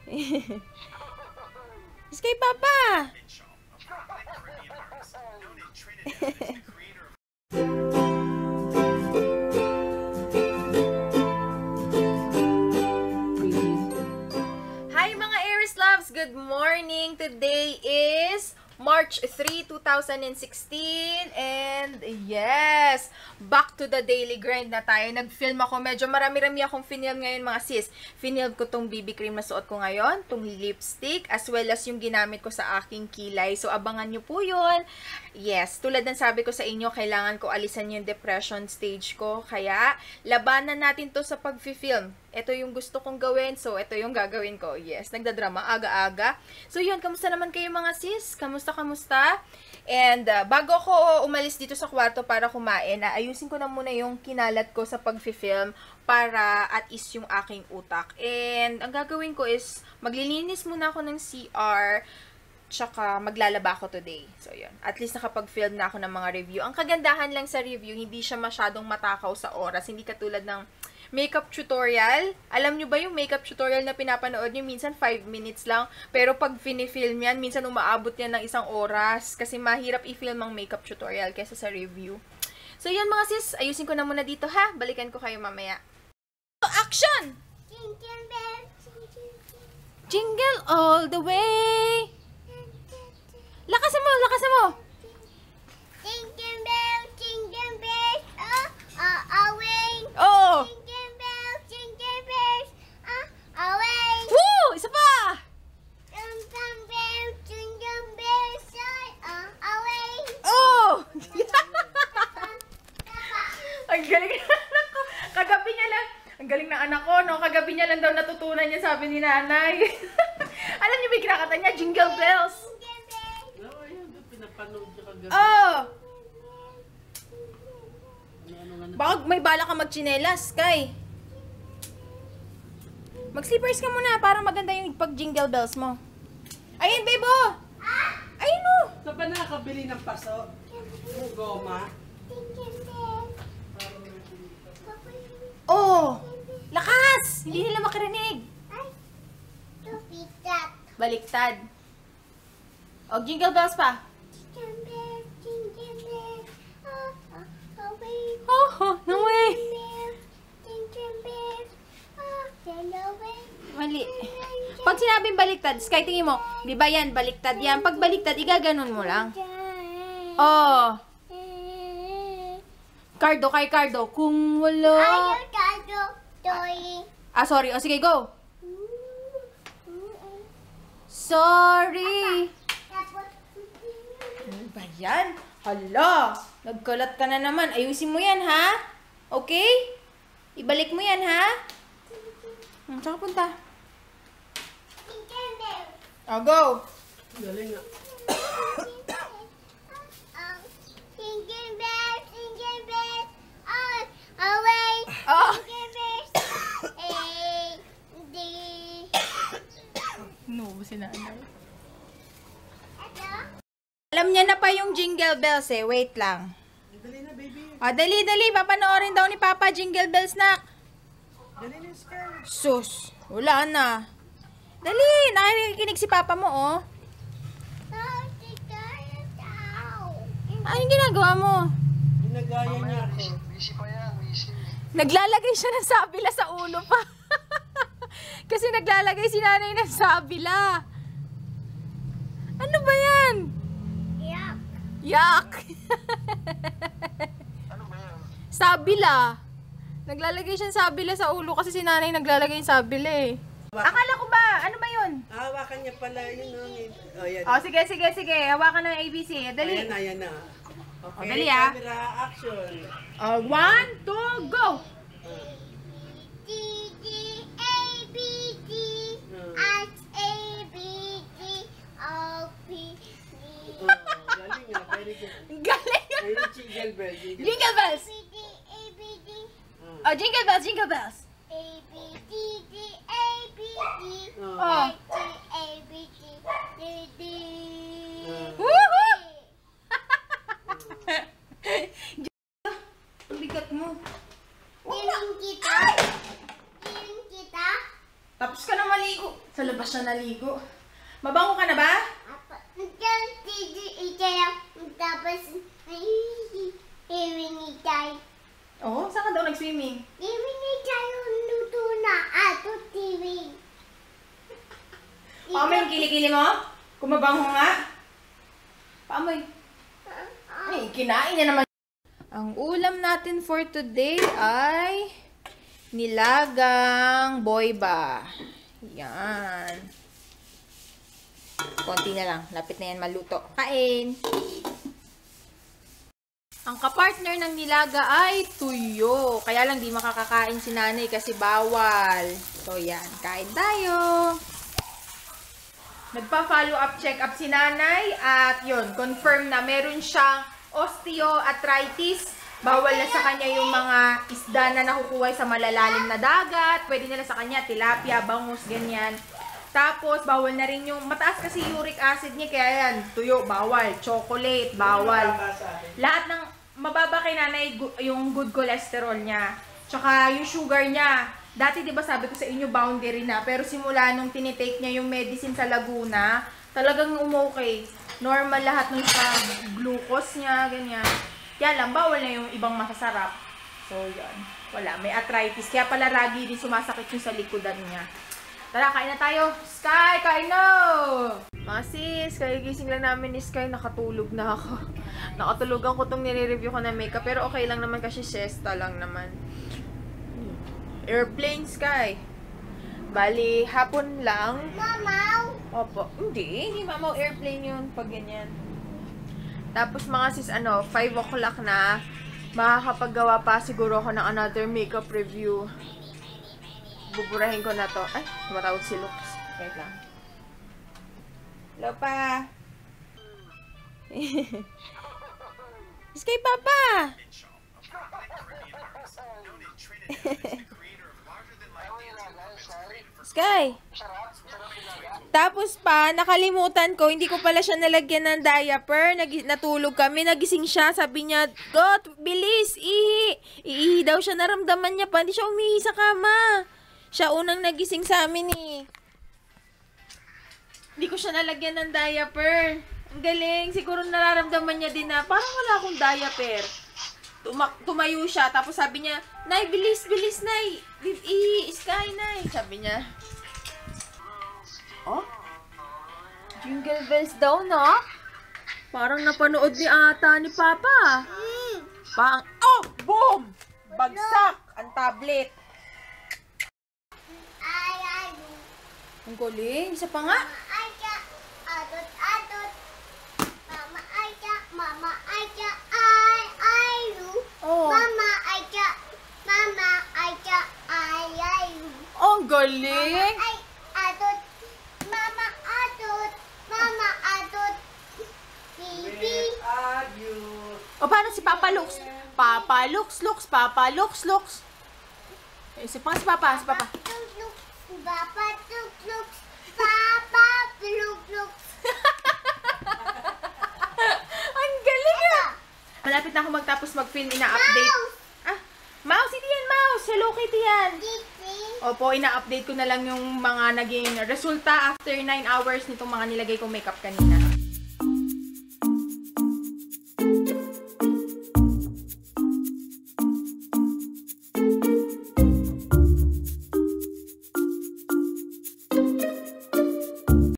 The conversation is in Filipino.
Is kay Papa. Hi mga Aries loves! Good morning! Today is March 3, 2016 and yes, back to the daily grind na tayo. Nag-film ako. Medyo marami-rami akong finilm ngayon mga sis. Finilm ko tong BB cream na suot ko ngayon, tong lipstick, as well as yung ginamit ko sa aking kilay. So, abangan nyo po yun. Yes, tulad ng sabi ko sa inyo, kailangan ko alisan yung depression stage ko. Kaya, labanan natin to sa pag-film. Ito yung gusto kong gawin, so ito yung gagawin ko. Yes, nagdadrama aga-aga. So yun, kamusta naman kayo mga sis? Kamusta? And bago ako umalis dito sa kwarto para kumain, ayusin ko na muna yung kinalat ko sa pag-film para at is yung aking utak. And ang gagawin ko is maglilinis muna ako ng CR, tsaka maglalaba ako today. So yun, at least nakapag-film na ako ng mga review. Ang kagandahan lang sa review, hindi siya masyadong matakaw sa oras. Hindi katulad ng makeup tutorial. Alam nyo ba yung makeup tutorial na pinapanood nyo? Minsan 5 minutes lang. Pero pag finifilm yan, minsan umaabot yan ng 1 oras. Kasi mahirap i-film ang makeup tutorial kaysa sa review. So yan mga sis, ayusin ko na muna dito ha. Balikan ko kayo mamaya. Action! Jingle bells, Jingle all the way! Lakasan mo! Lakasan mo! jingle bells, away. Oo! Jingle bells, away. Woo! Isa pa! Jingle bells, away. Oh! Ang galing ng anak ko. Kagabi niya lang. Ang galing ng anak ko, no? Kagabi niya lang daw natutunan niya, sabi ni nanay. Alam niyo ba yung kinakanta niya? Jingle bells. Oo, ayun. Pinapanood niya kagabi. Oh! Ano. Baka may bala ka magchinelas, Kay. Mag-slippers ka muna para maganda yung pag-jingle bells mo. Ayun, bebo! Ayun mo! Saan ba nakakabili ng paso? Yung goma? Oh! Lakas! Hindi nila makarinig. Baliktad. O, jingle bells pa. Oh, no way. Mali. Pag sinabing baliktad, Sky, tingin mo, di ba yan, baliktad yan. Pag baliktad, igaganon mo lang. Oh. Cardo, kay Cardo. Kung wala... Ah, sorry. O, sige, go. Sorry. Ano ba yan? Hala, nagkalat ka na naman. Ayusin mo yan, ha? Okay? Ibalik mo yan, ha? Saan ka punta? Oh, go. Galing nga. Jingle bells, away. Oh. Jingle bells, No, sinanay. Ito? Alam niya na pa yung jingle bells eh. Wait lang. Dali na, baby. O, dali. Papanoorin daw ni Papa jingle bells na. Dali na, Scar. Sus, wala na. Dali, nakikinig si Papa mo, oh. Anong ginagawa mo? Ginagaya niya ako. Busy pa yan, busy. Naglalagay siya ng sabila sa ulo pa. Kasi naglalagay si nanay ng sabila. Ano ba yan? Yuck. Yak! Ano ba yan? Sabila. Naglalagay siya ng sabila sa ulo kasi si nanay naglalagay ng sabila eh. Akala ko ba? Ano ba yun? Hawakan niya pala yun. Oh, yan. Oh, sige. Hawakan na yung ABC. Dali. Ayan na. Okay, dali, ah. camera, action. 1, 2, go! D, D, A, B, D, H, A, B, D, O, P, D. Oh, galing nga. Very good. Galing! Very jingle bell. Jingle bells! A, B, D, Oh, jingle bells! A, B, D, D, A, B, D, Oh. H, A, B, D, D, D. Woohoo! Ang bigat mo. Diling kita. Diling kita. Tapos ka na mali naligo. Sa labas siya naligo. Mabango ka na ba? Diyan, tapos, iwini tayo. Oo, saan ka daw nag-swimming? Iwini tayo, luto na, ato TV. Paamoy yung kilikili mo? Kumabango nga? Paamoy. Ay, kinain niya naman. Ang ulam natin for today ay nilagang boyba. Yan. Konti na lang. Lapit na yan maluto. Kain! Ang kapartner ng nilaga ay tuyo. Kaya lang di makakakain si nanay kasi bawal. So yan, kain tayo. Nagpa-follow up, check up si nanay at yun, confirm na meron siyang osteoarthritis. Bawal na sa kanya yung mga isda na nakukuha sa malalalim na dagat. Pwede nila sa kanya tilapia, bangus, ganyan. Tapos, bawal na rin yung, mataas kasi uric acid niya, kaya yan, tuyo, bawal. Chocolate, bawal. Lahat ng, mababa kay nanay yung good cholesterol niya. Tsaka yung sugar niya. Dati, di ba sabi ko sa inyo, boundary na. Pero simula nung tinitake niya yung medicine sa Laguna, talagang umokay. Normal lahat ng sa glucose niya, ganyan. Kaya lang, bawal na yung ibang masasarap. So, yan. Wala, may arthritis. Kaya pala lagi din sumasakit yung sa likodan niya. Tara, kain na tayo. Sky, kain na! Mga sis, kagigising lang namin ni Sky. Nakatulog na ako. Nakatulugan ko itong nire-review ko na makeup. Pero okay lang naman kasi siesta lang naman. Airplane, Sky. Bali, hapon lang. Mamaw! Opo. Hindi mamaw airplane yun pag ganyan. Tapos mga sis, 5 o'clock na. Makakapaggawa pa siguro ako ng another makeup review. Buburahin ko na to. Ay, tumatawag si Lux. Wait lang. Hello pa. Sky Papa! Sky! Tapos pa, nakalimutan ko, hindi ko pala siya nalagyan ng diaper. Natulog kami, nagising siya. Sabi niya, "Got, bilis, ihi." Iihi daw siya, naramdaman niya pa. Hindi siya umihi sa kama. Siya unang nagising sa amin eh. Hindi ko siya nalagyan ng diaper. Ang galing. Siguro nararamdaman niya din na parang wala akong diaper. Tumayo siya. Tapos sabi niya, "Nay, bilis, bilis, Nay. Sky, Nay." Sabi niya. Oh? Jingle bells daw, no? Parang napanood ni ata ni Papa. Oh! Boom! Bagsak! Ang tablet. Ang galing. Isa pa nga. Oh. Ang galing. O, paano si Papa Lux? Papa Lux, Lux, Papa Lux, Lux. Si Papa, si Papa. Papa Lux, Papa Lux. Ang galing ah! Malapit na ako magtapos mag-film, ina-update. Ah, Mouse, hindi yan Mouse. Hello Kitty yan. Opo, ina-update ko na lang yung mga naging resulta after 9 hours nitong mga nilagay kong makeup kanina.